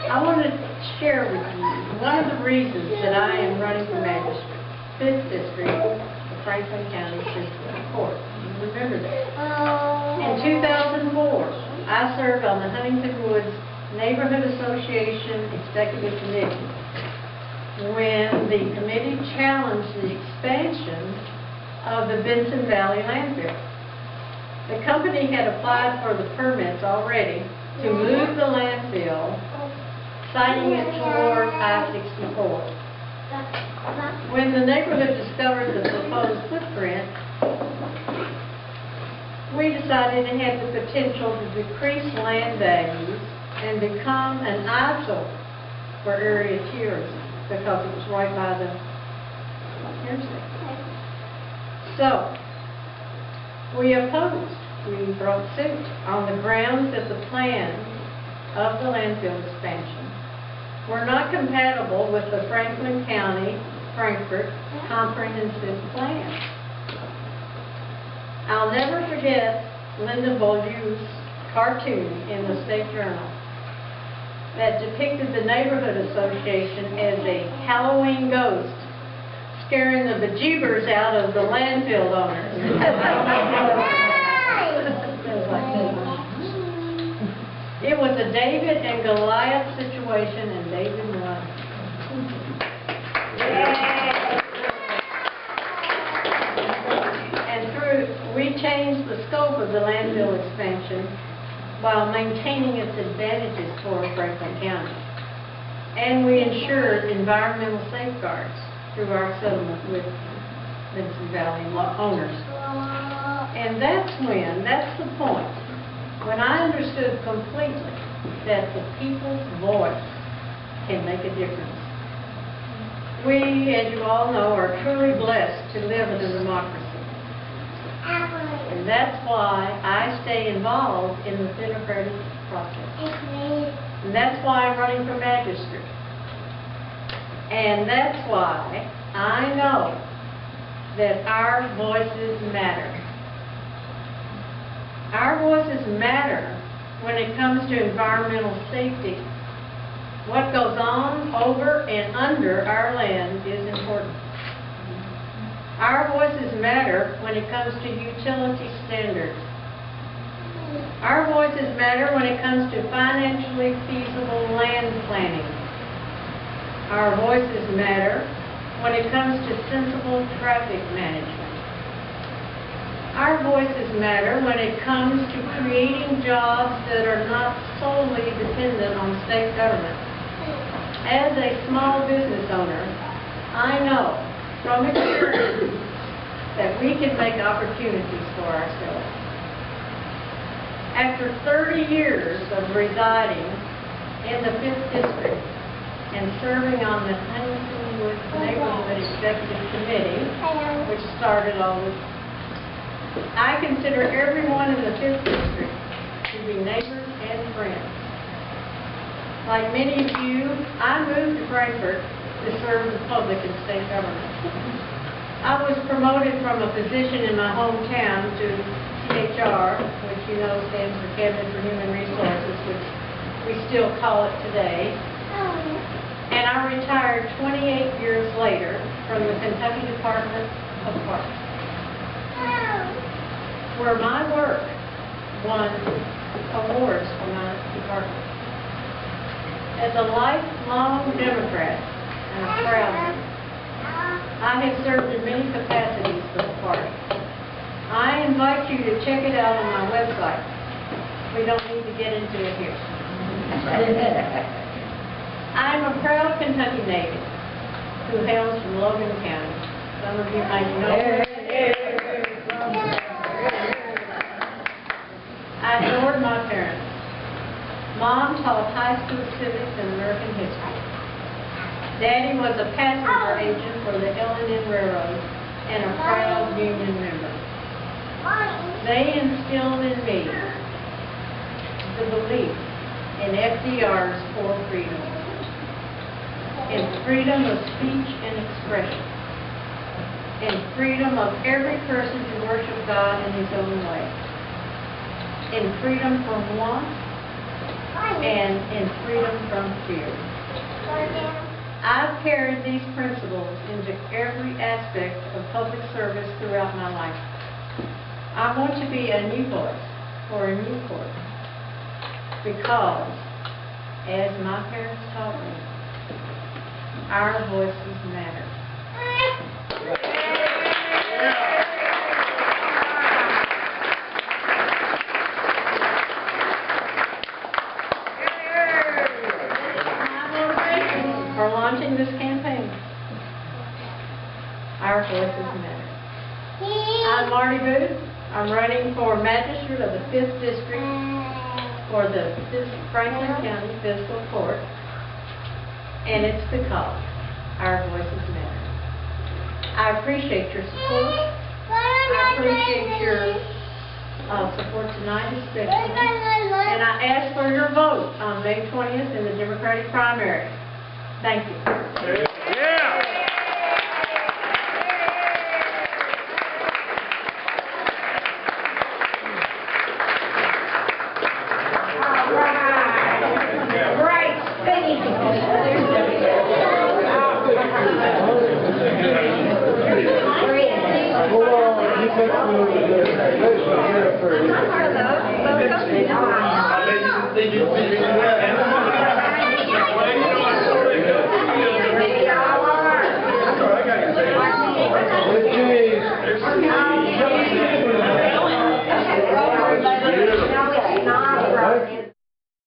I want to share with you one of the reasons that I am running for magistrate, 5th District of Franklin County Circuit Court. You remember that. In 2004, I served on the Huntington Woods Neighborhood Association Executive Committee when the committee challenged the expansion of the Benson Valley landfill. The company had applied for the permits already to move the landfill, citing it toward I-64. When the neighborhood discovered the proposed footprint, we decided it had the potential to decrease land values and become an eyesore for area tourism because it was right by the interstate. So, we opposed. We brought suit on the grounds that the plans of the landfill expansion were not compatible with the Franklin County, Frankfort Comprehensive Plan. I'll never forget Linda Beaulieu's cartoon in the State Journal that depicted the neighborhood association as a Halloween ghost scaring the bejeebers out of the landfill owners. It was a David and Goliath situation, and David won. We changed the scope of the landfill expansion while maintaining its advantages for Franklin County. And we ensured environmental safeguards through our settlement with Benson Valley owners. And that's the point, when I understood completely that the people's voice can make a difference. We, as you all know, are truly blessed to live in a democracy. And that's why I stay involved in the democratic process. And that's why I'm running for magistrate. And that's why I know that our voices matter. Our voices matter when it comes to environmental safety. What goes on over and under our land is important. Our voices matter when it comes to utility standards. Our voices matter when it comes to financially feasible land planning. Our voices matter when it comes to sensible traffic management. Our voices matter when it comes to creating jobs that are not solely dependent on state government. As a small business owner, I know from experience that we can make opportunities for ourselves. After 30 years of residing in the 5th District and serving on the Huntington Woods Neighborhood Executive Committee, which started all this, I consider everyone in the 5th District to be neighbors and friends. Like many of you, I moved to Frankfort to serve the public and state government. I was promoted from a position in my hometown to CHR, which you know stands for Cabinet for Human Resources, which we still call it today. And I retired 28 years later from the Kentucky Department of Parks, where my work won awards for my department. As a lifelong Democrat, and a proud one, I have served in many capacities for the party. I invite you to check it out on my website. We don't need to get into it here. I'm a proud Kentucky native who hails from Logan County. Some of you might know. I adored my parents. Mom taught high school civics and American history. Daddy was a passenger agent for the L&N Railroad and a proud union member. They instilled in me the belief in FDR's four freedoms, in freedom of speech and expression, in freedom of every person to worship God in his own way, in freedom from want, and in freedom from fear. I've carried these principles into every aspect of public service throughout my life. I want to be a new voice for a new court because, as my parents taught me, our voices matter. For launching this campaign. Our voices matter. I'm Marty Booth. I'm running for magistrate of the 5th District for the Franklin County Fiscal Court. And it's because our voices matter. I appreciate your support. I appreciate your support tonight especially. And I ask for your vote on May 20th in the Democratic primary. Thank you. Yeah. Great speech. Hello.